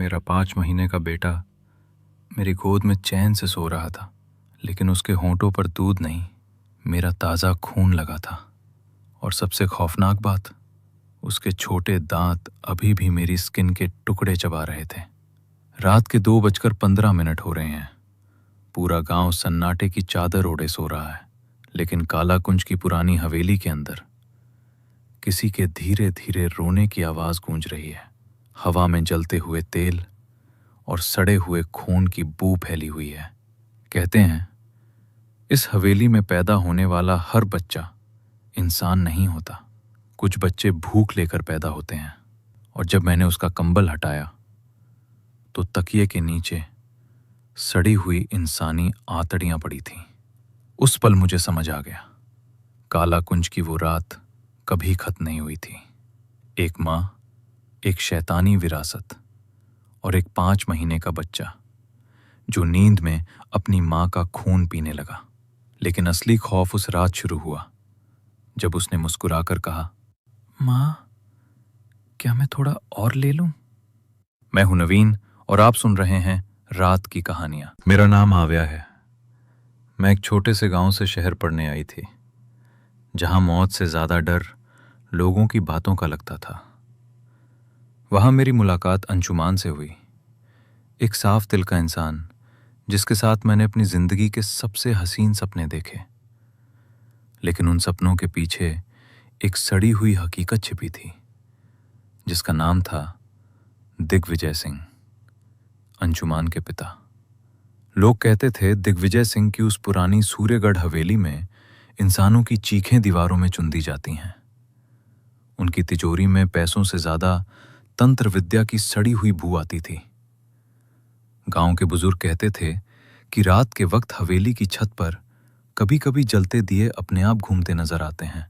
मेरा 5 महीने का बेटा मेरी गोद में चैन से सो रहा था, लेकिन उसके होंठों पर दूध नहीं, मेरा ताज़ा खून लगा था। और सबसे खौफनाक बात, उसके छोटे दांत अभी भी मेरी स्किन के टुकड़े चबा रहे थे। रात के 2:15 हो रहे हैं। पूरा गांव सन्नाटे की चादर ओढ़े सो रहा है, लेकिन काला कुंज की पुरानी हवेली के अंदर किसी के धीरे धीरे रोने की आवाज़ गूंज रही है। हवा में जलते हुए तेल और सड़े हुए खून की बू फैली हुई है। कहते हैं इस हवेली में पैदा होने वाला हर बच्चा इंसान नहीं होता। कुछ बच्चे भूख लेकर पैदा होते हैं। और जब मैंने उसका कंबल हटाया तो तकिए के नीचे सड़ी हुई इंसानी आंतड़ियां पड़ी थीं। उस पल मुझे समझ आ गया, काला कुंज की वो रात कभी खत्म नहीं हुई थी। एक माँ, एक शैतानी विरासत और एक 5 महीने का बच्चा जो नींद में अपनी माँ का खून पीने लगा। लेकिन असली खौफ उस रात शुरू हुआ जब उसने मुस्कुराकर कहा, माँ, क्या मैं थोड़ा और ले लूं? मैं हूं नवीन और आप सुन रहे हैं रात की कहानियां। मेरा नाम आव्या है। मैं एक छोटे से गांव से शहर पढ़ने आई थी, जहां मौत से ज्यादा डर लोगों की बातों का लगता था। वहां मेरी मुलाकात अंशुमान से हुई, एक साफ दिल का इंसान जिसके साथ मैंने अपनी जिंदगी के सबसे हसीन सपने देखे। लेकिन उन सपनों के पीछे एक सड़ी हुई हकीकत छिपी थी, जिसका नाम था दिग्विजय सिंह, अंशुमान के पिता। लोग कहते थे दिग्विजय सिंह की उस पुरानी सूर्यगढ़ हवेली में इंसानों की चीखें दीवारों में चुन दी जाती हैं। उनकी तिजोरी में पैसों से ज्यादा तंत्र विद्या की सड़ी हुई बू आती थी। गांव के बुजुर्ग कहते थे कि रात के वक्त हवेली की छत पर कभी कभी जलते दिए अपने आप घूमते नजर आते हैं,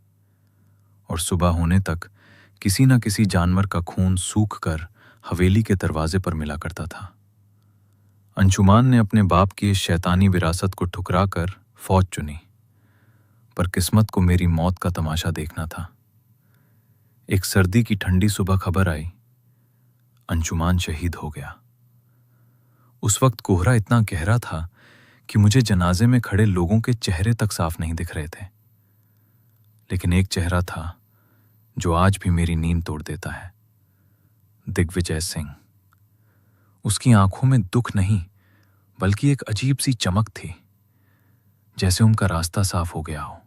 और सुबह होने तक किसी न किसी जानवर का खून सूख कर हवेली के दरवाजे पर मिला करता था। अंशुमान ने अपने बाप की इस शैतानी विरासत को ठुकराकर फौज चुनी, पर किस्मत को मेरी मौत का तमाशा देखना था। एक सर्दी की ठंडी सुबह खबर आई, अंशुमान शहीद हो गया। उस वक्त कोहरा इतना गहरा था कि मुझे जनाजे में खड़े लोगों के चेहरे तक साफ नहीं दिख रहे थे। लेकिन एक चेहरा था जो आज भी मेरी नींद तोड़ देता है, दिग्विजय सिंह। उसकी आंखों में दुख नहीं, बल्कि एक अजीब सी चमक थी, जैसे उनका रास्ता साफ हो गया हो,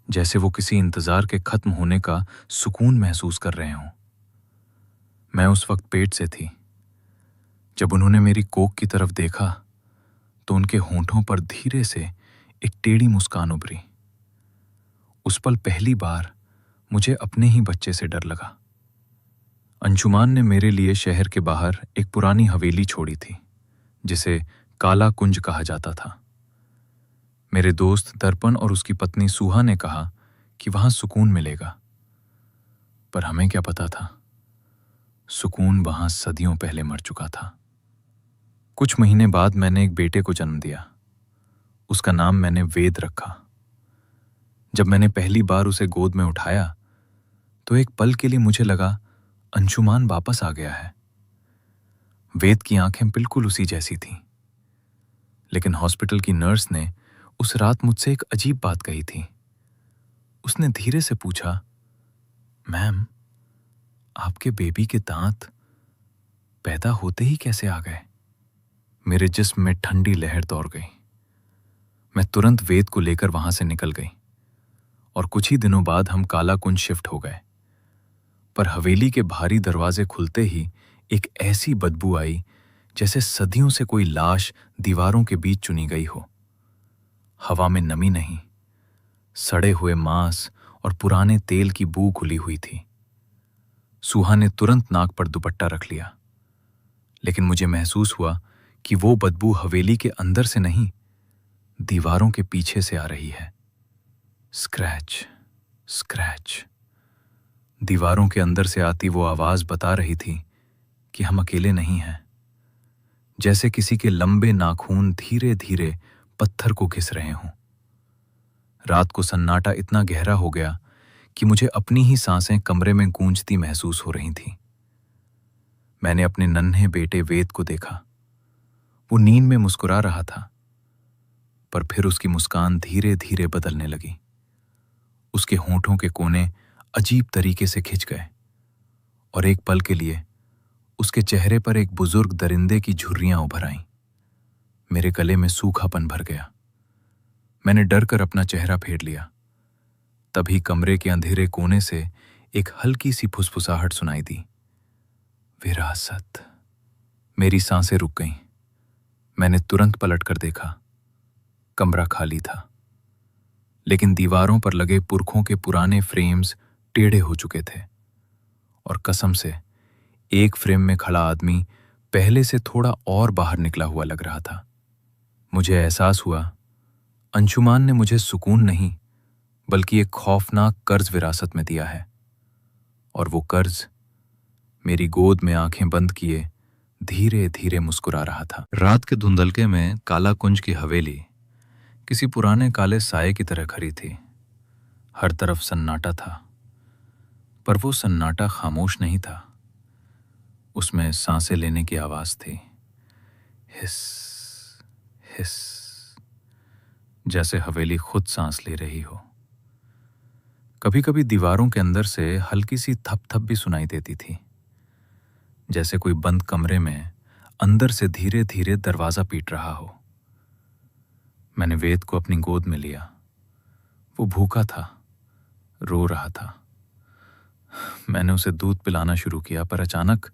जैसे वो किसी इंतजार के खत्म होने का सुकून महसूस कर रहे हों। मैं उस वक्त पेट से थी। जब उन्होंने मेरी कोख की तरफ देखा तो उनके होंठों पर धीरे से एक टेढ़ी मुस्कान उभरी। उस पल पहली बार मुझे अपने ही बच्चे से डर लगा। अंशुमान ने मेरे लिए शहर के बाहर एक पुरानी हवेली छोड़ी थी, जिसे काला कुंज कहा जाता था। मेरे दोस्त दर्पण और उसकी पत्नी सुहा ने कहा कि वहां सुकून मिलेगा, पर हमें क्या पता था, सुकून वहां सदियों पहले मर चुका था। कुछ महीने बाद मैंने एक बेटे को जन्म दिया। उसका नाम मैंने वेद रखा। जब मैंने पहली बार उसे गोद में उठाया तो एक पल के लिए मुझे लगा अंशुमान वापस आ गया है। वेद की आंखें बिल्कुल उसी जैसी थीं। लेकिन हॉस्पिटल की नर्स ने उस रात मुझसे एक अजीब बात कही थी। उसने धीरे से पूछा, मैम, आपके बेबी के दांत पैदा होते ही कैसे आ गए? मेरे जिस्म में ठंडी लहर दौड़ गई। मैं तुरंत वेद को लेकर वहां से निकल गई और कुछ ही दिनों बाद हम काला कुंज शिफ्ट हो गए। पर हवेली के भारी दरवाजे खुलते ही एक ऐसी बदबू आई जैसे सदियों से कोई लाश दीवारों के बीच चुनी गई हो। हवा में नमी नहीं, सड़े हुए मांस और पुराने तेल की बू घुली हुई थी। सुहा ने तुरंत नाक पर दुपट्टा रख लिया, लेकिन मुझे महसूस हुआ कि वो बदबू हवेली के अंदर से नहीं, दीवारों के पीछे से आ रही है। Scratch, scratch. दीवारों के अंदर से आती वो आवाज बता रही थी कि हम अकेले नहीं हैं, जैसे किसी के लंबे नाखून धीरे धीरे पत्थर को घिस रहे हों। रात को सन्नाटा इतना गहरा हो गया कि मुझे अपनी ही सांसें कमरे में गूंजती महसूस हो रही थीं। मैंने अपने नन्हे बेटे वेद को देखा। वो नींद में मुस्कुरा रहा था, पर फिर उसकी मुस्कान धीरे धीरे बदलने लगी। उसके होंठों के कोने अजीब तरीके से खिंच गए और एक पल के लिए उसके चेहरे पर एक बुजुर्ग दरिंदे की झुर्रियां उभर आईं। मेरे गले में सूखापन भर गया। मैंने डर कर अपना चेहरा फेर लिया। तभी कमरे के अंधेरे कोने से एक हल्की सी फुसफुसाहट सुनाई दी। विरासत। मेरी सांसें रुक गईं। मैंने तुरंत पलटकर देखा। कमरा खाली था, लेकिन दीवारों पर लगे पुरखों के पुराने फ्रेम्स टेढ़े हो चुके थे और कसम से एक फ्रेम में खड़ा आदमी पहले से थोड़ा और बाहर निकला हुआ लग रहा था। मुझे एहसास हुआ अंशुमान ने मुझे सुकून नहीं बल्कि एक खौफनाक कर्ज विरासत में दिया है, और वो कर्ज मेरी गोद में आंखें बंद किए धीरे धीरे मुस्कुरा रहा था। रात के धुंधलके में काला कुंज की हवेली किसी पुराने काले साये की तरह खड़ी थी। हर तरफ सन्नाटा था, पर वो सन्नाटा खामोश नहीं था। उसमें सांसें लेने की आवाज थी। हिस हिस, जैसे हवेली खुद सांस ले रही हो। कभी कभी दीवारों के अंदर से हल्की सी थप थप भी सुनाई देती थी, जैसे कोई बंद कमरे में अंदर से धीरे धीरे दरवाजा पीट रहा हो। मैंने वेद को अपनी गोद में लिया। वो भूखा था, रो रहा था। मैंने उसे दूध पिलाना शुरू किया, पर अचानक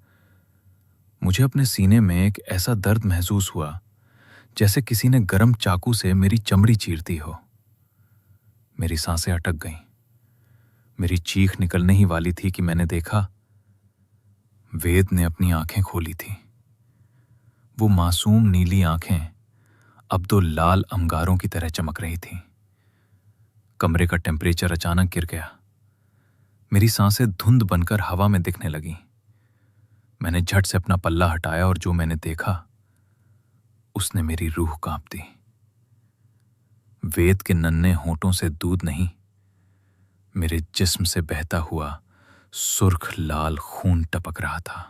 मुझे अपने सीने में एक ऐसा दर्द महसूस हुआ जैसे किसी ने गर्म चाकू से मेरी चमड़ी चीरती हो। मेरी सांसें अटक गईं। मेरी चीख निकलने ही वाली थी कि मैंने देखा वेद ने अपनी आंखें खोली थी। वो मासूम नीली आंखें अब दो लाल अंगारों की तरह चमक रही थीं। कमरे का टेम्परेचर अचानक गिर गया। मेरी सांसें धुंध बनकर हवा में दिखने लगीं। मैंने झट से अपना पल्ला हटाया और जो मैंने देखा उसने मेरी रूह कांप दी। वेद के नन्हे होंठों से दूध नहीं, मेरे जिस्म से बहता हुआ सुर्ख लाल खून टपक रहा था।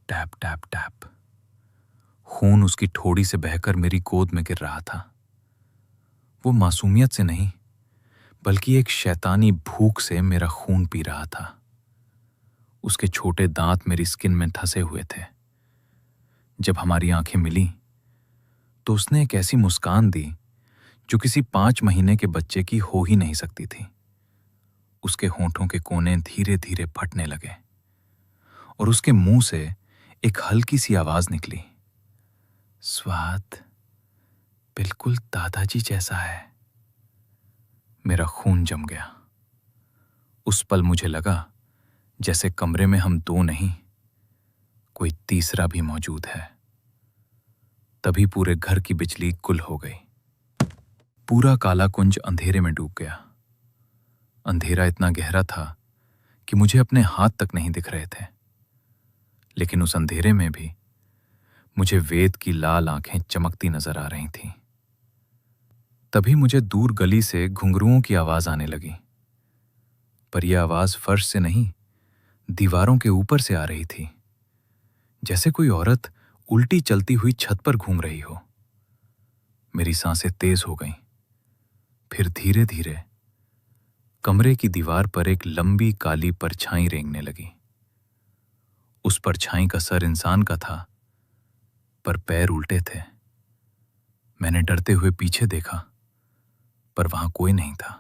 Tap tap tap. खून उसकी ठोड़ी से बहकर मेरी गोद में गिर रहा था। वो मासूमियत से नहीं बल्कि एक शैतानी भूख से मेरा खून पी रहा था। उसके छोटे दांत मेरी स्किन में धंसे हुए थे। जब हमारी आंखें मिली तो उसने एक ऐसी मुस्कान दी जो किसी 5 महीने के बच्चे की हो ही नहीं सकती थी। उसके होंठों के कोने धीरे धीरे फटने लगे और उसके मुंह से एक हल्की सी आवाज निकली। स्वाद बिल्कुल दादाजी जैसा है। मेरा खून जम गया। उस पल मुझे लगा जैसे कमरे में हम दो नहीं, कोई तीसरा भी मौजूद है। तभी पूरे घर की बिजली गुल हो गई। पूरा काला कुंज अंधेरे में डूब गया। अंधेरा इतना गहरा था कि मुझे अपने हाथ तक नहीं दिख रहे थे, लेकिन उस अंधेरे में भी मुझे वेद की लाल आंखें चमकती नजर आ रही थीं। तभी मुझे दूर गली से घुंघरुओं की आवाज आने लगी, पर यह आवाज फर्श से नहीं, दीवारों के ऊपर से आ रही थी, जैसे कोई औरत उल्टी चलती हुई छत पर घूम रही हो। मेरी सांसें तेज हो गईं। फिर धीरे धीरे कमरे की दीवार पर एक लंबी काली परछाई रेंगने लगी। उस परछाई का सर इंसान का था, पर पैर उल्टे थे। मैंने डरते हुए पीछे देखा, पर वहां कोई नहीं था।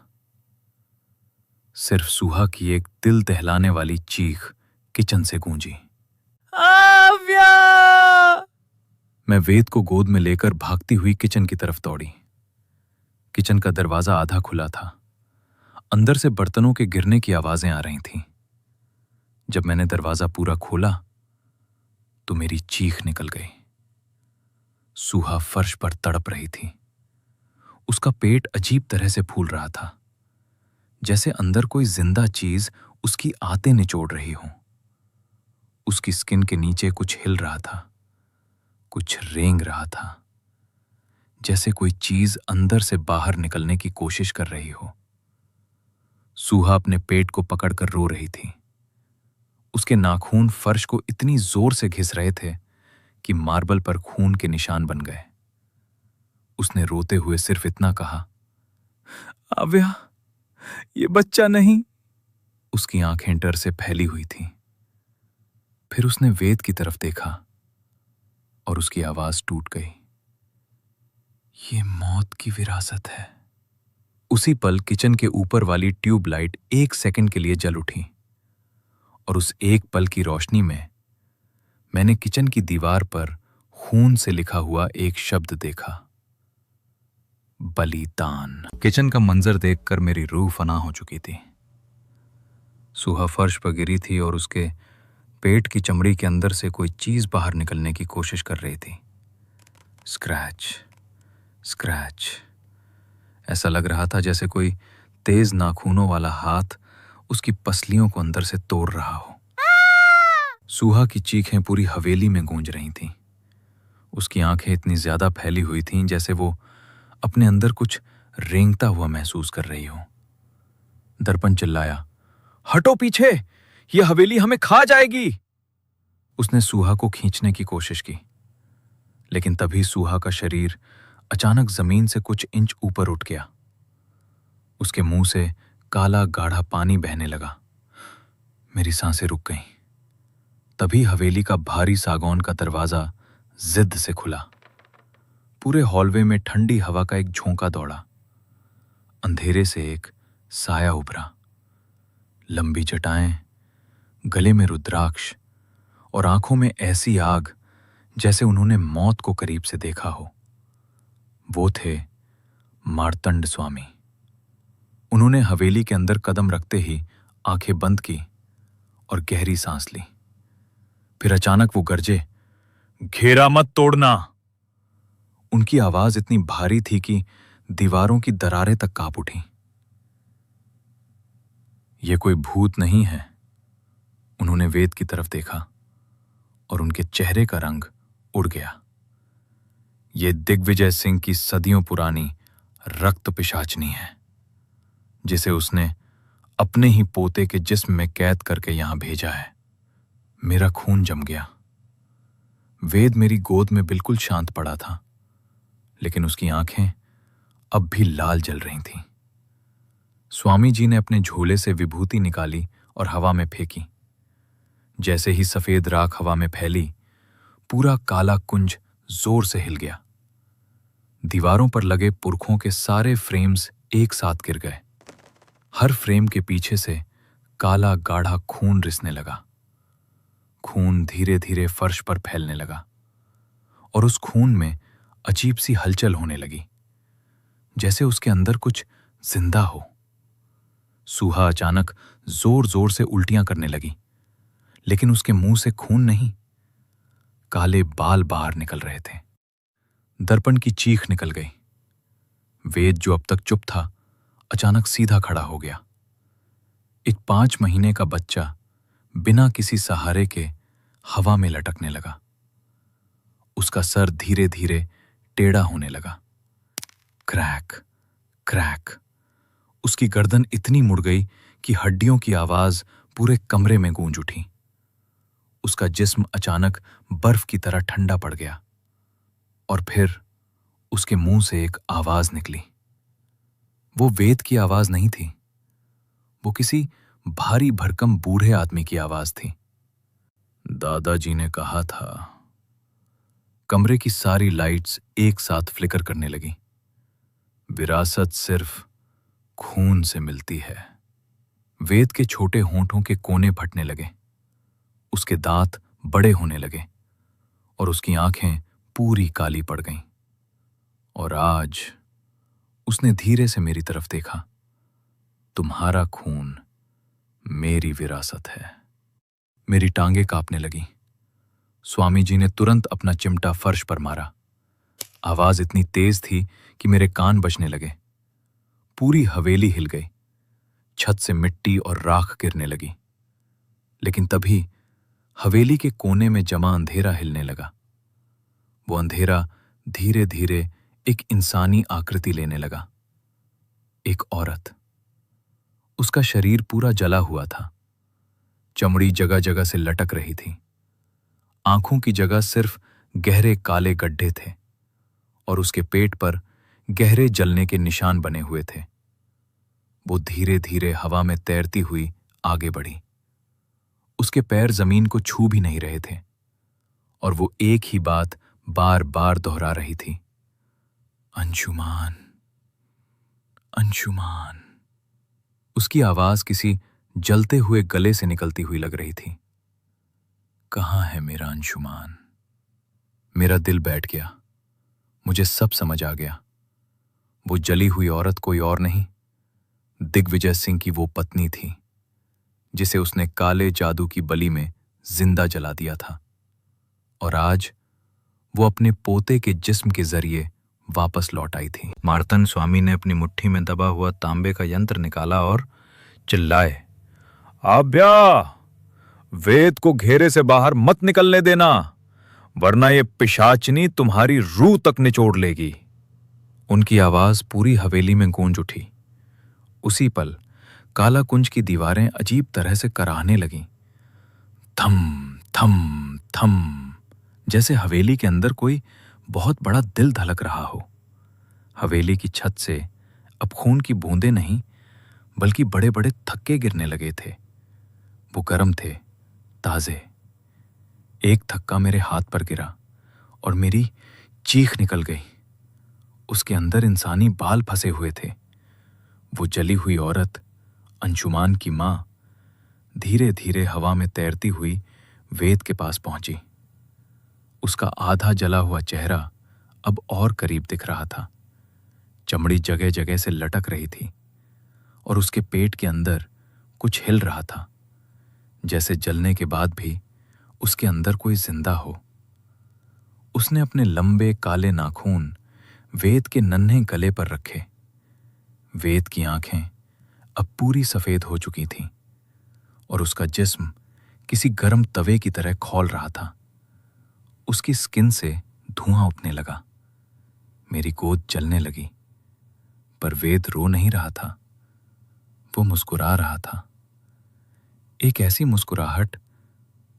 सिर्फ सुहा की एक दिल दहलाने वाली चीख किचन से गूंजी। आव्या! मैं वेद को गोद में लेकर भागती हुई किचन की तरफ दौड़ी। किचन का दरवाजा आधा खुला था। अंदर से बर्तनों के गिरने की आवाजें आ रही थीं। जब मैंने दरवाजा पूरा खोला तो मेरी चीख निकल गई। सुहा फर्श पर तड़प रही थी। उसका पेट अजीब तरह से फूल रहा था, जैसे अंदर कोई जिंदा चीज उसकी आंतें निचोड़ रही हो। उसकी स्किन के नीचे कुछ हिल रहा था, कुछ रेंग रहा था, जैसे कोई चीज अंदर से बाहर निकलने की कोशिश कर रही हो। सुहा अपने पेट को पकड़कर रो रही थी। उसके नाखून फर्श को इतनी जोर से घिस रहे थे कि मार्बल पर खून के निशान बन गए। उसने रोते हुए सिर्फ इतना कहा, आव्या, ये बच्चा नहीं। उसकी आंखें डर से फैली हुई थीं। फिर उसने वेद की तरफ देखा और उसकी आवाज टूट गई। ये मौत की विरासत है। उसी पल किचन के ऊपर वाली ट्यूबलाइट 1 सेकंड के लिए जल उठी और उस एक पल की रोशनी में मैंने किचन की दीवार पर खून से लिखा हुआ एक शब्द देखा, बलिदान। किचन का मंजर देखकर मेरी रूह फना हो चुकी थी। सुहा फर्श पर गिरी थी और उसके पेट की चमड़ी के अंदर से कोई चीज बाहर निकलने की कोशिश कर रही थी। Scratch scratch. ऐसा लग रहा था जैसे कोई तेज नाखूनों वाला हाथ उसकी पसलियों को अंदर से तोड़ रहा हो। सुहा की चीखें पूरी हवेली में गूंज रही थीं। उसकी आंखें इतनी ज्यादा फैली हुई थीं जैसे वो अपने अंदर कुछ रेंगता हुआ महसूस कर रही हो। दर्पण चिल्लाया, हटो पीछे, यह हवेली हमें खा जाएगी। उसने सुहा को खींचने की कोशिश की, लेकिन तभी सुहा का शरीर अचानक जमीन से कुछ इंच ऊपर उठ गया। उसके मुंह से काला गाढ़ा पानी बहने लगा। मेरी सांसें रुक गईं। तभी हवेली का भारी सागौन का दरवाजा जिद से खुला। पूरे हॉलवे में ठंडी हवा का एक झोंका दौड़ा। अंधेरे से एक साया उभरा। लंबी जटाएं, गले में रुद्राक्ष और आंखों में ऐसी आग जैसे उन्होंने मौत को करीब से देखा हो। वो थे मार्तंड स्वामी। उन्होंने हवेली के अंदर कदम रखते ही आंखें बंद की और गहरी सांस ली। फिर अचानक वो गरजे, घेरा मत तोड़ना। उनकी आवाज इतनी भारी थी कि दीवारों की दरारें तक कांप उठी। ये कोई भूत नहीं है। उन्होंने वेद की तरफ देखा और उनके चेहरे का रंग उड़ गया। ये दिग्विजय सिंह की सदियों पुरानी रक्त पिशाचनी है, जिसे उसने अपने ही पोते के जिस्म में कैद करके यहां भेजा है। मेरा खून जम गया। वेद मेरी गोद में बिल्कुल शांत पड़ा था, लेकिन उसकी आंखें अब भी लाल जल रही थीं। स्वामी जी ने अपने झोले से विभूति निकाली और हवा में फेंकी। जैसे ही सफेद राख हवा में फैली, पूरा काला कुंज जोर से हिल गया। दीवारों पर लगे पुरखों के सारे फ्रेम्स एक साथ गिर गए। हर फ्रेम के पीछे से काला गाढ़ा खून रिसने लगा। खून धीरे धीरे फर्श पर फैलने लगा और उस खून में अजीब सी हलचल होने लगी, जैसे उसके अंदर कुछ जिंदा हो। सुहा अचानक जोर जोर से उल्टियां करने लगी, लेकिन उसके मुंह से खून नहीं, काले बाल बाहर निकल रहे थे। दर्पण की चीख निकल गई। वेद, जो अब तक चुप था, अचानक सीधा खड़ा हो गया। एक 5 महीने का बच्चा बिना किसी सहारे के हवा में लटकने लगा। उसका सर धीरे धीरे टेढ़ा होने लगा। Crack crack. उसकी गर्दन इतनी मुड़ गई कि हड्डियों की आवाज पूरे कमरे में गूंज उठी। उसका जिस्म अचानक बर्फ की तरह ठंडा पड़ गया और फिर उसके मुंह से एक आवाज निकली। वो वेद की आवाज नहीं थी, वो किसी भारी भरकम बूढ़े आदमी की आवाज थी। दादाजी ने कहा था। कमरे की सारी लाइट्स एक साथ फ्लिकर करने लगी। विरासत सिर्फ खून से मिलती है। वेद के छोटे होंठों के कोने फटने लगे। उसके दांत बड़े होने लगे और उसकी आंखें पूरी काली पड़ गईं। और आज उसने धीरे से मेरी तरफ देखा। तुम्हारा खून मेरी विरासत है। मेरी टांगें कांपने लगी। स्वामी जी ने तुरंत अपना चिमटा फर्श पर मारा। आवाज इतनी तेज थी कि मेरे कान बजने लगे। पूरी हवेली हिल गई। छत से मिट्टी और राख गिरने लगी। लेकिन तभी हवेली के कोने में जमा अंधेरा हिलने लगा। वो अंधेरा धीरे धीरे एक इंसानी आकृति लेने लगा। एक औरत। उसका शरीर पूरा जला हुआ था। चमड़ी जगह जगह से लटक रही थी। आंखों की जगह सिर्फ गहरे काले गड्ढे थे और उसके पेट पर गहरे जलने के निशान बने हुए थे। वो धीरे धीरे हवा में तैरती हुई आगे बढ़ी। उसके पैर जमीन को छू भी नहीं रहे थे और वो एक ही बात बार बार दोहरा रही थी, अंशुमान, अंशुमान। उसकी आवाज किसी जलते हुए गले से निकलती हुई लग रही थी। कहाँ है मेरा अंशुमान? मेरा दिल बैठ गया। मुझे सब समझ आ गया। वो जली हुई औरत कोई और नहीं, दिग्विजय सिंह की वो पत्नी थी जिसे उसने काले जादू की बलि में जिंदा जला दिया था। और आज वो अपने पोते के जिस्म के जरिए वापस लौट आई थी। मार्तन स्वामी ने अपनी मुट्ठी में दबा हुआ तांबे का यंत्र निकाला और चिल्लाए, आभ्या, वेद को घेरे से बाहर मत निकलने देना, वरना ये पिशाचनी तुम्हारी रूह तक निचोड़ लेगी। उनकी आवाज पूरी हवेली में गूंज उठी। उसी पल काला कुंज की दीवारें अजीब तरह से कराहने लगीं। थम थम थम, जैसे हवेली के अंदर कोई बहुत बड़ा दिल धड़क रहा हो। हवेली की छत से अब खून की बूंदें नहीं बल्कि बड़े बड़े थक्के गिरने लगे थे। वो गर्म थे, ताजे। एक थक्का मेरे हाथ पर गिरा और मेरी चीख निकल गई। उसके अंदर इंसानी बाल फंसे हुए थे। वो जली हुई औरत, अंशुमान की मां, धीरे धीरे हवा में तैरती हुई वेद के पास पहुंची। उसका आधा जला हुआ चेहरा अब और करीब दिख रहा था। चमड़ी जगह जगह से लटक रही थी और उसके पेट के अंदर कुछ हिल रहा था, जैसे जलने के बाद भी उसके अंदर कोई जिंदा हो। उसने अपने लंबे काले नाखून वेद के नन्हे गले पर रखे। वेद की आंखें अब पूरी सफेद हो चुकी थीं और उसका जिस्म किसी गर्म तवे की तरह खौल रहा था। उसकी स्किन से धुआं उठने लगा। मेरी गोद जलने लगी, पर वेद रो नहीं रहा था, वो मुस्कुरा रहा था। एक ऐसी मुस्कुराहट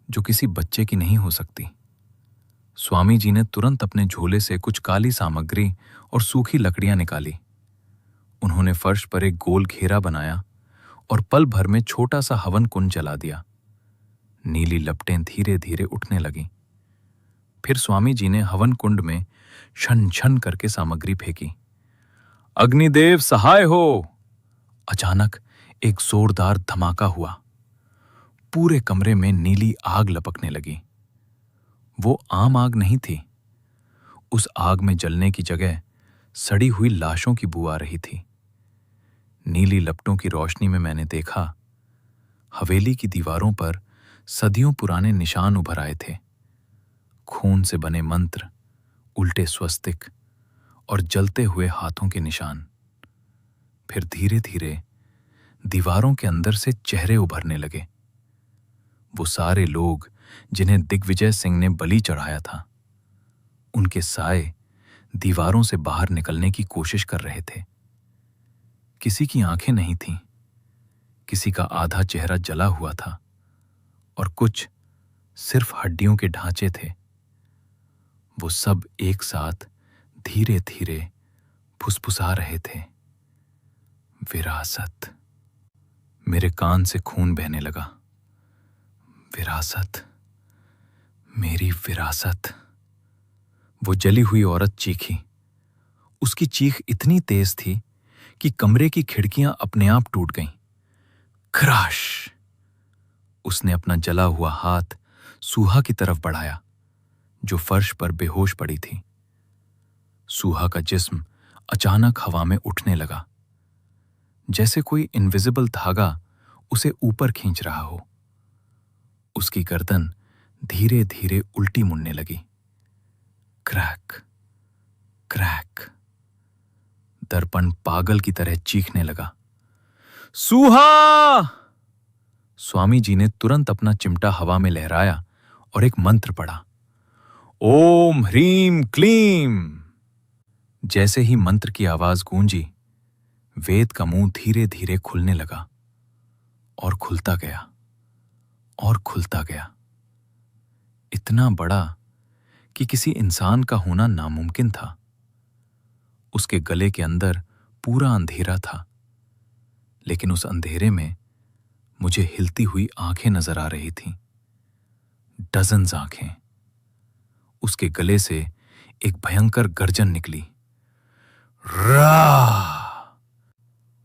जो किसी बच्चे की नहीं हो सकती। स्वामी जी ने तुरंत अपने झोले से कुछ काली सामग्री और सूखी लकड़ियां निकाली। उन्होंने फर्श पर एक गोल घेरा बनाया और पल भर में छोटा सा हवन कुंड जला दिया। नीली लपटें धीरे धीरे उठने लगीं। फिर स्वामी जी ने हवन कुंड में छन छन करके सामग्री फेंकी। अग्निदेव सहाय हो! अचानक एक जोरदार धमाका हुआ। पूरे कमरे में नीली आग लपकने लगी। वो आम आग नहीं थी। उस आग में जलने की जगह सड़ी हुई लाशों की बू आ रही थी। नीली लपटों की रोशनी में मैंने देखा, हवेली की दीवारों पर सदियों पुराने निशान उभर आए थे। खून से बने मंत्र, उल्टे स्वस्तिक और जलते हुए हाथों के निशान। फिर धीरे धीरे दीवारों के अंदर से चेहरे उभरने लगे। वो सारे लोग जिन्हें दिग्विजय सिंह ने बलि चढ़ाया था, उनके साए दीवारों से बाहर निकलने की कोशिश कर रहे थे। किसी की आंखें नहीं थीं, किसी का आधा चेहरा जला हुआ था और कुछ सिर्फ हड्डियों के ढांचे थे। वो सब एक साथ धीरे धीरे फुसफुसा रहे थे, विरासत। मेरे कान से खून बहने लगा। विरासत, मेरी विरासत। वो जली हुई औरत चीखी। उसकी चीख इतनी तेज थी कि कमरे की खिड़कियां अपने आप टूट गईं। क्रैश! उसने अपना जला हुआ हाथ सूहा की तरफ बढ़ाया, जो फर्श पर बेहोश पड़ी थी। सूहा का जिस्म अचानक हवा में उठने लगा, जैसे कोई इनविजिबल धागा उसे ऊपर खींच रहा हो। उसकी गर्दन धीरे धीरे उल्टी मुड़ने लगी। Crack crack. दर्पण पागल की तरह चीखने लगा। सूहा! स्वामी जी ने तुरंत अपना चिमटा हवा में लहराया और एक मंत्र पढ़ा, ओम ह्रीम क्लीम। जैसे ही मंत्र की आवाज गूंजी, वेद का मुंह धीरे धीरे खुलने लगा और खुलता गया और खुलता गया, इतना बड़ा कि किसी इंसान का होना नामुमकिन था। उसके गले के अंदर पूरा अंधेरा था, लेकिन उस अंधेरे में मुझे हिलती हुई आंखें नजर आ रही थीं, डजन्स आंखें। उसके गले से एक भयंकर गर्जन निकली, रा!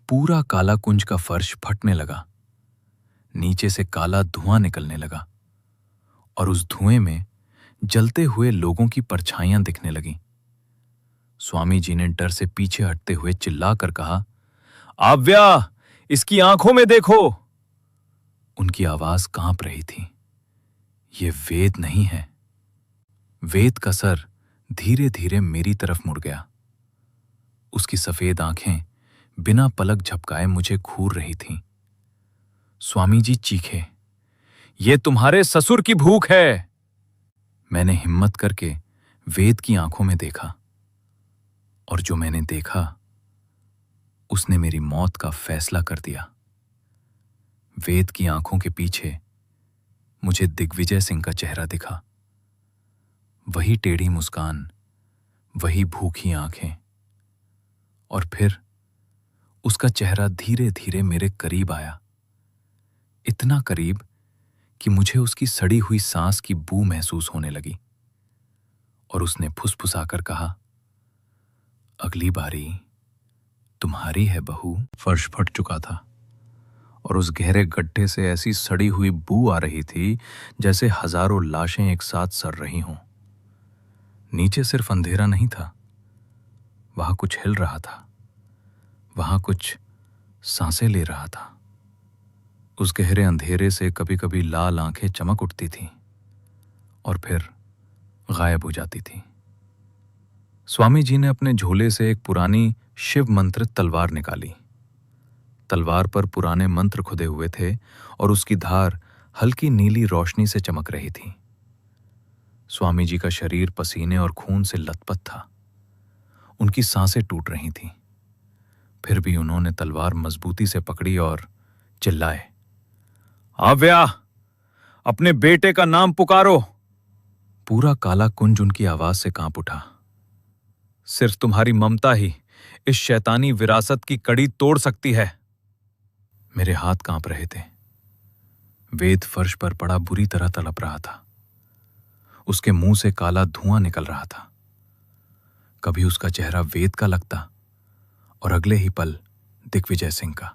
पूरा काला कुंज का फर्श फटने लगा, नीचे से काला धुआं निकलने लगा और उस धुएं में जलते हुए लोगों की परछाइयां दिखने लगीं। स्वामी जी ने डर से पीछे हटते हुए चिल्लाकर कहा, आव्या, इसकी आंखों में देखो। उनकी आवाज कांप रही थी। ये वेद नहीं है। वेद का सर धीरे धीरे मेरी तरफ मुड़ गया। उसकी सफेद आंखें बिना पलक झपकाए मुझे घूर रही थीं। स्वामी जी चीखे, ये तुम्हारे ससुर की भूख है। मैंने हिम्मत करके वेद की आंखों में देखा, और जो मैंने देखा उसने मेरी मौत का फैसला कर दिया। वेद की आंखों के पीछे मुझे दिग्विजय सिंह का चेहरा दिखा। वही टेढ़ी मुस्कान, वही भूखी आंखें, और फिर उसका चेहरा धीरे धीरे मेरे करीब आया, इतना करीब कि मुझे उसकी सड़ी हुई सांस की बू महसूस होने लगी। और उसने फुसफुसाकर कहा, अगली बारी तुम्हारी है बहू। फर्श फट चुका था और उस गहरे गड्ढे से ऐसी सड़ी हुई बू आ रही थी जैसे हजारों लाशें एक साथ सड़ रही हों। नीचे सिर्फ अंधेरा नहीं था, वहां कुछ हिल रहा था, वहां कुछ सांसें ले रहा था। उस गहरे अंधेरे से कभी कभी लाल आंखें चमक उठती थीं और फिर गायब हो जाती थीं। स्वामी जी ने अपने झोले से एक पुरानी शिव मंत्रित तलवार निकाली। तलवार पर पुराने मंत्र खुदे हुए थे और उसकी धार हल्की नीली रोशनी से चमक रही थी। स्वामी जी का शरीर पसीने और खून से लथपथ था। उनकी सांसें टूट रही थीं। फिर भी उन्होंने तलवार मजबूती से पकड़ी और चिल्लाए, आव्या, अपने बेटे का नाम पुकारो। पूरा काला कुंज उनकी आवाज से कांप उठा। सिर्फ तुम्हारी ममता ही इस शैतानी विरासत की कड़ी तोड़ सकती है। मेरे हाथ कांप रहे थे। वेद फर्श पर पड़ा बुरी तरह तड़प रहा था। उसके मुंह से काला धुआं निकल रहा था। कभी उसका चेहरा वेद का लगता और अगले ही पल दिग्विजय सिंह का।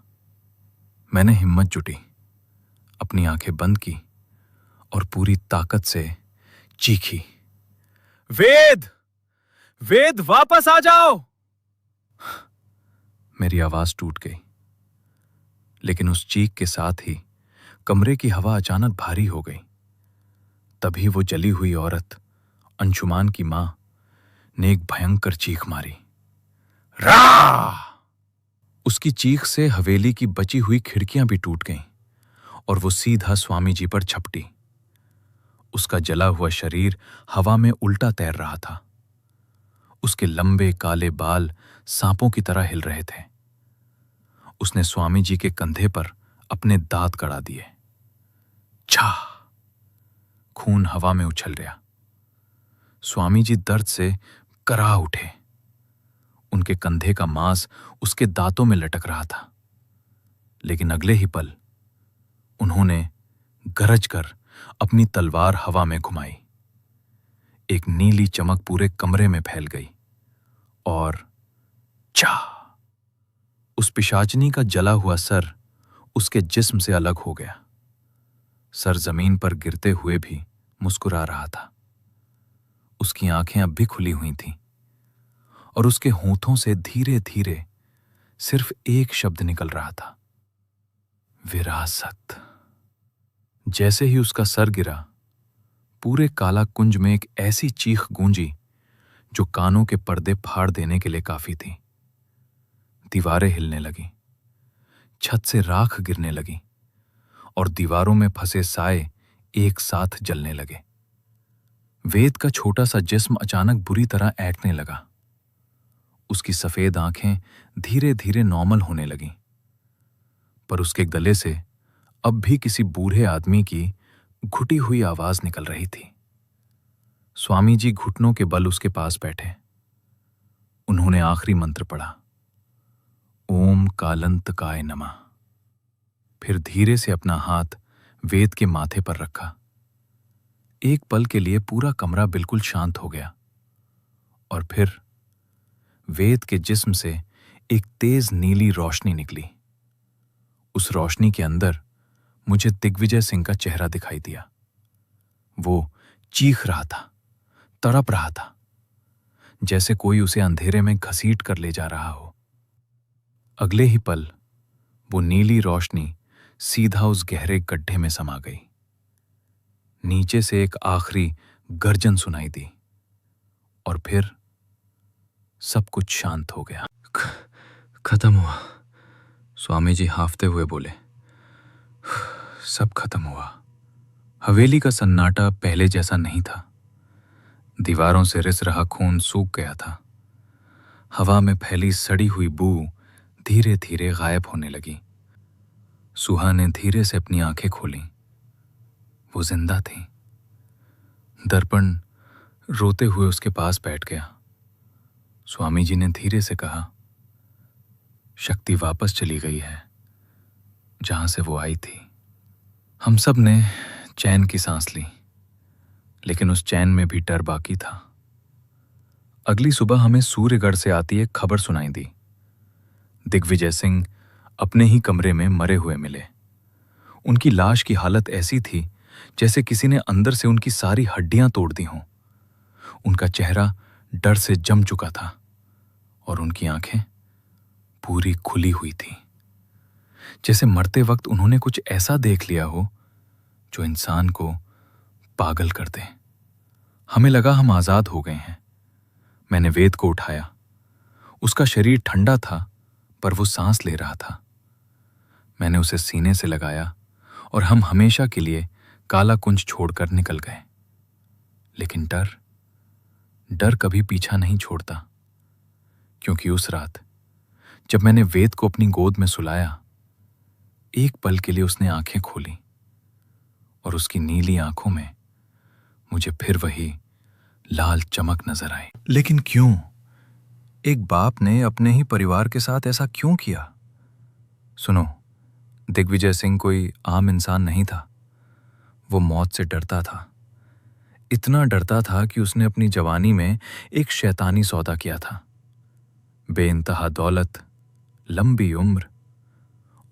मैंने हिम्मत जुटी, अपनी आंखें बंद की और पूरी ताकत से चीखी, वेद, वेद, वापस आ जाओ। मेरी आवाज टूट गई, लेकिन उस चीख के साथ ही कमरे की हवा अचानक भारी हो गई। तभी वो जली हुई औरत, अंशुमान की मां, ने एक भयंकर चीख मारी, रा! उसकी चीख से हवेली की बची हुई खिड़कियां भी टूट गईं और वो सीधा स्वामी जी पर झपटी। उसका जला हुआ शरीर हवा में उल्टा तैर रहा था। उसके लंबे काले बाल सांपों की तरह हिल रहे थे। उसने स्वामी जी के कंधे पर अपने दांत गड़ा दिए। छा! खून हवा में उछल गया। स्वामी जी दर्द से कराह उठे। उनके कंधे का मांस उसके दांतों में लटक रहा था, लेकिन अगले ही पल उन्होंने गरज कर अपनी तलवार हवा में घुमाई। एक नीली चमक पूरे कमरे में फैल गई और चा! उस पिशाचनी का जला हुआ सर उसके जिस्म से अलग हो गया। सर जमीन पर गिरते हुए भी मुस्कुरा रहा था। उसकी आंखें अब भी खुली हुई थीं और उसके होंठों से धीरे धीरे सिर्फ एक शब्द निकल रहा था, विरासत। जैसे ही उसका सर गिरा, पूरे काला कुंज में एक ऐसी चीख गूंजी जो कानों के पर्दे फाड़ देने के लिए काफी थी। दीवारें हिलने लगीं, छत से राख गिरने लगी और दीवारों में फंसे साए एक साथ जलने लगे। वेद का छोटा सा जिस्म अचानक बुरी तरह ऐंठने लगा। उसकी सफेद आंखें धीरे धीरे नॉर्मल होने लगीं, पर उसके गले से अब भी किसी बूढ़े आदमी की घुटी हुई आवाज निकल रही थी। स्वामी जी घुटनों के बल उसके पास बैठे। उन्होंने आखिरी मंत्र पढ़ा, ओम कालंतकाय नमः। फिर धीरे से अपना हाथ वेद के माथे पर रखा। एक पल के लिए पूरा कमरा बिल्कुल शांत हो गया और फिर वेद के जिस्म से एक तेज नीली रोशनी निकली। उस रोशनी के अंदर मुझे दिग्विजय सिंह का चेहरा दिखाई दिया। वो चीख रहा था, तड़प रहा था, जैसे कोई उसे अंधेरे में घसीट कर ले जा रहा हो। अगले ही पल वो नीली रोशनी सीधा उस गहरे गड्ढे में समा गई। नीचे से एक आखिरी गर्जन सुनाई दी और फिर सब कुछ शांत हो गया। खत्म हुआ, स्वामी जी हांफते हुए बोले। सब खत्म हुआ। हवेली का सन्नाटा पहले जैसा नहीं था। दीवारों से रिस रहा खून सूख गया था। हवा में फैली सड़ी हुई बू धीरे धीरे गायब होने लगी। सुहा ने धीरे से अपनी आंखें खोली। वो जिंदा थी। दर्पण रोते हुए उसके पास बैठ गया। स्वामी जी ने धीरे से कहा, शक्ति वापस चली गई है जहां से वो आई थी। हम सब ने चैन की सांस ली, लेकिन उस चैन में भी डर बाकी था। अगली सुबह हमें सूर्यगढ़ से आती एक खबर सुनाई दी। दिग्विजय सिंह अपने ही कमरे में मरे हुए मिले। उनकी लाश की हालत ऐसी थी जैसे किसी ने अंदर से उनकी सारी हड्डियां तोड़ दी हों। उनका चेहरा डर से जम चुका था और उनकी आंखें पूरी खुली हुई थी, जैसे मरते वक्त उन्होंने कुछ ऐसा देख लिया हो जो इंसान को पागल कर दे। हमें लगा हम आजाद हो गए हैं। मैंने वेद को उठाया। उसका शरीर ठंडा था, पर वो सांस ले रहा था। मैंने उसे सीने से लगाया और हम हमेशा के लिए काला कुंज छोड़कर निकल गए। लेकिन डर कभी पीछा नहीं छोड़ता, क्योंकि उस रात जब मैंने वेद को अपनी गोद में सुलाया, एक पल के लिए उसने आंखें खोली और उसकी नीली आंखों में मुझे फिर वही लाल चमक नजर आई। लेकिन क्यों? एक बाप ने अपने ही परिवार के साथ ऐसा क्यों किया? सुनो, दिग्विजय सिंह कोई आम इंसान नहीं था। वो मौत से डरता था। इतना डरता था कि उसने अपनी जवानी में एक शैतानी सौदा किया था। बेइंतहा दौलत, लंबी उम्र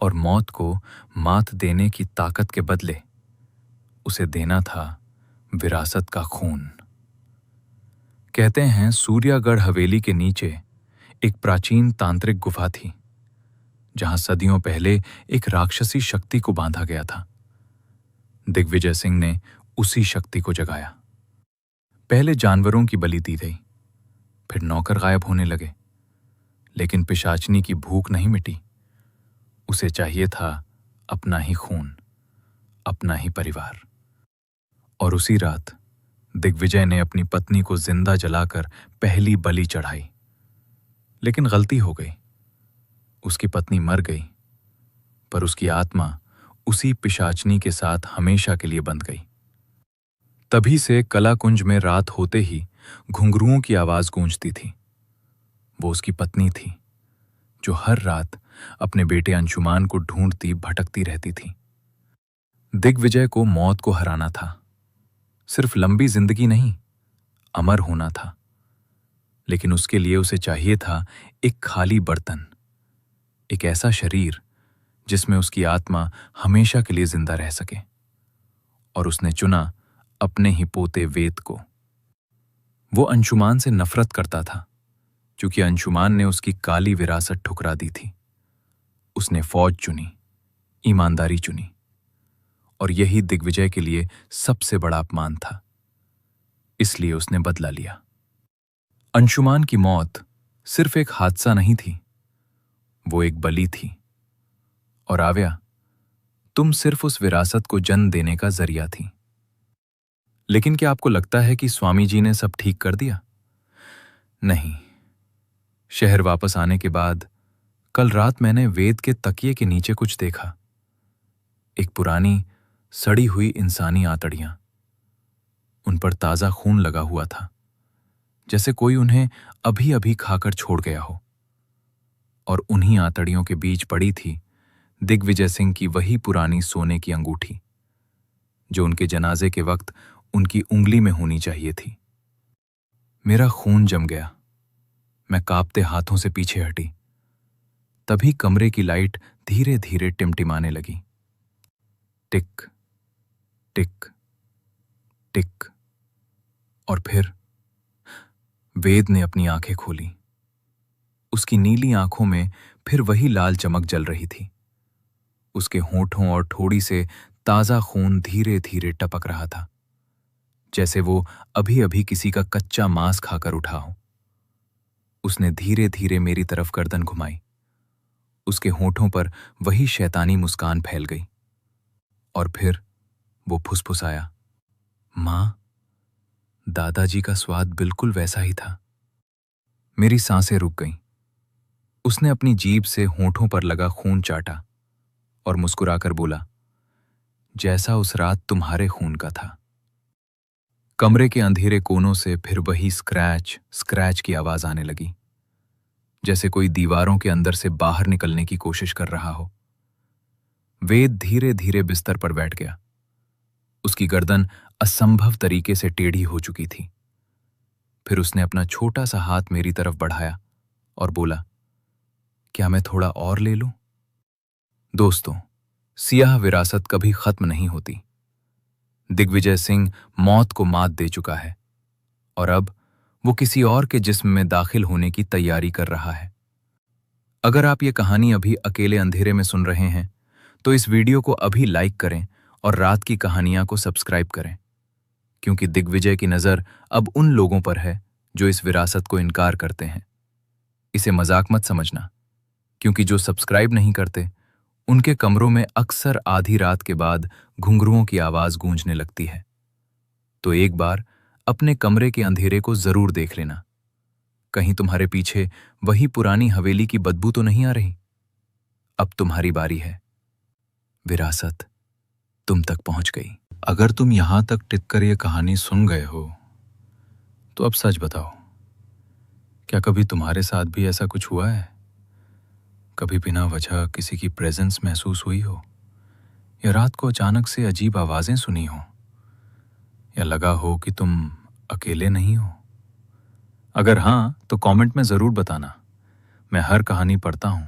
और मौत को मात देने की ताकत के बदले उसे देना था विरासत का खून। कहते हैं सूर्यागढ़ हवेली के नीचे एक प्राचीन तांत्रिक गुफा थी, जहां सदियों पहले एक राक्षसी शक्ति को बांधा गया था। दिग्विजय सिंह ने उसी शक्ति को जगाया। पहले जानवरों की बलि दी गई, फिर नौकर गायब होने लगे, लेकिन पिशाचनी की भूख नहीं मिटी। उसे चाहिए था अपना ही खून, अपना ही परिवार। और उसी रात दिग्विजय ने अपनी पत्नी को जिंदा जलाकर पहली बलि चढ़ाई। लेकिन गलती हो गई। उसकी पत्नी मर गई, पर उसकी आत्मा उसी पिशाचनी के साथ हमेशा के लिए बंध गई। तभी से कलाकुंज में रात होते ही घुंघरुओं की आवाज गूंजती थी। वो उसकी पत्नी थी, जो हर रात अपने बेटे अंशुमान को ढूंढती भटकती रहती थी। दिग्विजय को मौत को हराना था। सिर्फ लंबी जिंदगी नहीं, अमर होना था। लेकिन उसके लिए उसे चाहिए था एक खाली बर्तन, एक ऐसा शरीर जिसमें उसकी आत्मा हमेशा के लिए जिंदा रह सके। और उसने चुना अपने ही पोते वेद को। वो अंशुमान से नफरत करता था, क्योंकि अंशुमान ने उसकी काली विरासत ठुकरा दी थी। उसने फौज चुनी, ईमानदारी चुनी, और यही दिग्विजय के लिए सबसे बड़ा अपमान था। इसलिए उसने बदला लिया। अंशुमान की मौत सिर्फ एक हादसा नहीं थी, वो एक बलि थी। और आव्या, तुम सिर्फ उस विरासत को जन्म देने का जरिया थी। लेकिन क्या आपको लगता है कि स्वामी जी ने सब ठीक कर दिया? नहीं। शहर वापस आने के बाद कल रात मैंने वेद के तकिए के नीचे कुछ देखा। एक पुरानी सड़ी हुई इंसानी आंतड़ियां, उन पर ताजा खून लगा हुआ था, जैसे कोई उन्हें अभी अभी खाकर छोड़ गया हो। और उन्हीं आंतड़ियों के बीच पड़ी थी दिग्विजय सिंह की वही पुरानी सोने की अंगूठी, जो उनके जनाजे के वक्त उनकी उंगली में होनी चाहिए थी। मेरा खून जम गया। मैं कांपते हाथों से पीछे हटी। तभी कमरे की लाइट धीरे धीरे टिमटिमाने लगी। टिक टिक टिक। और फिर वेद ने अपनी आंखें खोली। उसकी नीली आंखों में फिर वही लाल चमक जल रही थी। उसके होठों और ठोड़ी से ताजा खून धीरे धीरे टपक रहा था, जैसे वो अभी अभी किसी का कच्चा मांस खाकर उठा हो। उसने धीरे धीरे मेरी तरफ गर्दन घुमाई। उसके होठों पर वही शैतानी मुस्कान फैल गई। और फिर वो फुसफुसाया, मां, दादाजी का स्वाद बिल्कुल वैसा ही था। मेरी सांसें रुक गईं। उसने अपनी जीभ से होठों पर लगा खून चाटा और मुस्कुराकर बोला, जैसा उस रात तुम्हारे खून का था। कमरे के अंधेरे कोनों से फिर वही स्क्रैच स्क्रैच की आवाज आने लगी, जैसे कोई दीवारों के अंदर से बाहर निकलने की कोशिश कर रहा हो। वेद धीरे धीरे बिस्तर पर बैठ गया। उसकी गर्दन असंभव तरीके से टेढ़ी हो चुकी थी। फिर उसने अपना छोटा सा हाथ मेरी तरफ बढ़ाया और बोला, क्या मैं थोड़ा और ले लूं? दोस्तों, सियाह विरासत कभी खत्म नहीं होती। दिग्विजय सिंह मौत को मात दे चुका है और अब वो किसी और के जिस्म में दाखिल होने की तैयारी कर रहा है। अगर आप ये कहानी अभी अकेले अंधेरे में सुन रहे हैं तो इस वीडियो को अभी लाइक करें और रात की कहानियां को सब्सक्राइब करें, क्योंकि दिग्विजय की नज़र अब उन लोगों पर है जो इस विरासत को इनकार करते हैं। इसे मजाक मत समझना, क्योंकि जो सब्सक्राइब नहीं करते उनके कमरों में अक्सर आधी रात के बाद घुंघरुओं की आवाज गूंजने लगती है। तो एक बार अपने कमरे के अंधेरे को जरूर देख लेना। कहीं तुम्हारे पीछे वही पुरानी हवेली की बदबू तो नहीं आ रही? अब तुम्हारी बारी है। विरासत तुम तक पहुंच गई। अगर तुम यहां तक टिककर ये कहानी सुन गए हो तो अब सच बताओ, क्या कभी तुम्हारे साथ भी ऐसा कुछ हुआ है? कभी बिना वजह किसी की प्रेजेंस महसूस हुई हो, या रात को अचानक से अजीब आवाजें सुनी हो, या लगा हो कि तुम अकेले नहीं हो? अगर हाँ, तो कमेंट में जरूर बताना। मैं हर कहानी पढ़ता हूं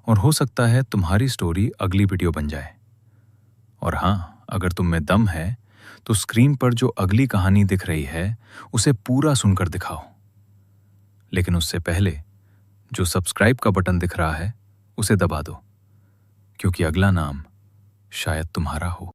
और हो सकता है तुम्हारी स्टोरी अगली वीडियो बन जाए। और हाँ, अगर तुम में दम है तो स्क्रीन पर जो अगली कहानी दिख रही है उसे पूरा सुनकर दिखाओ। लेकिन उससे पहले जो सब्सक्राइब का बटन दिख रहा है उसे दबा दो, क्योंकि अगला नाम शायद तुम्हारा हो।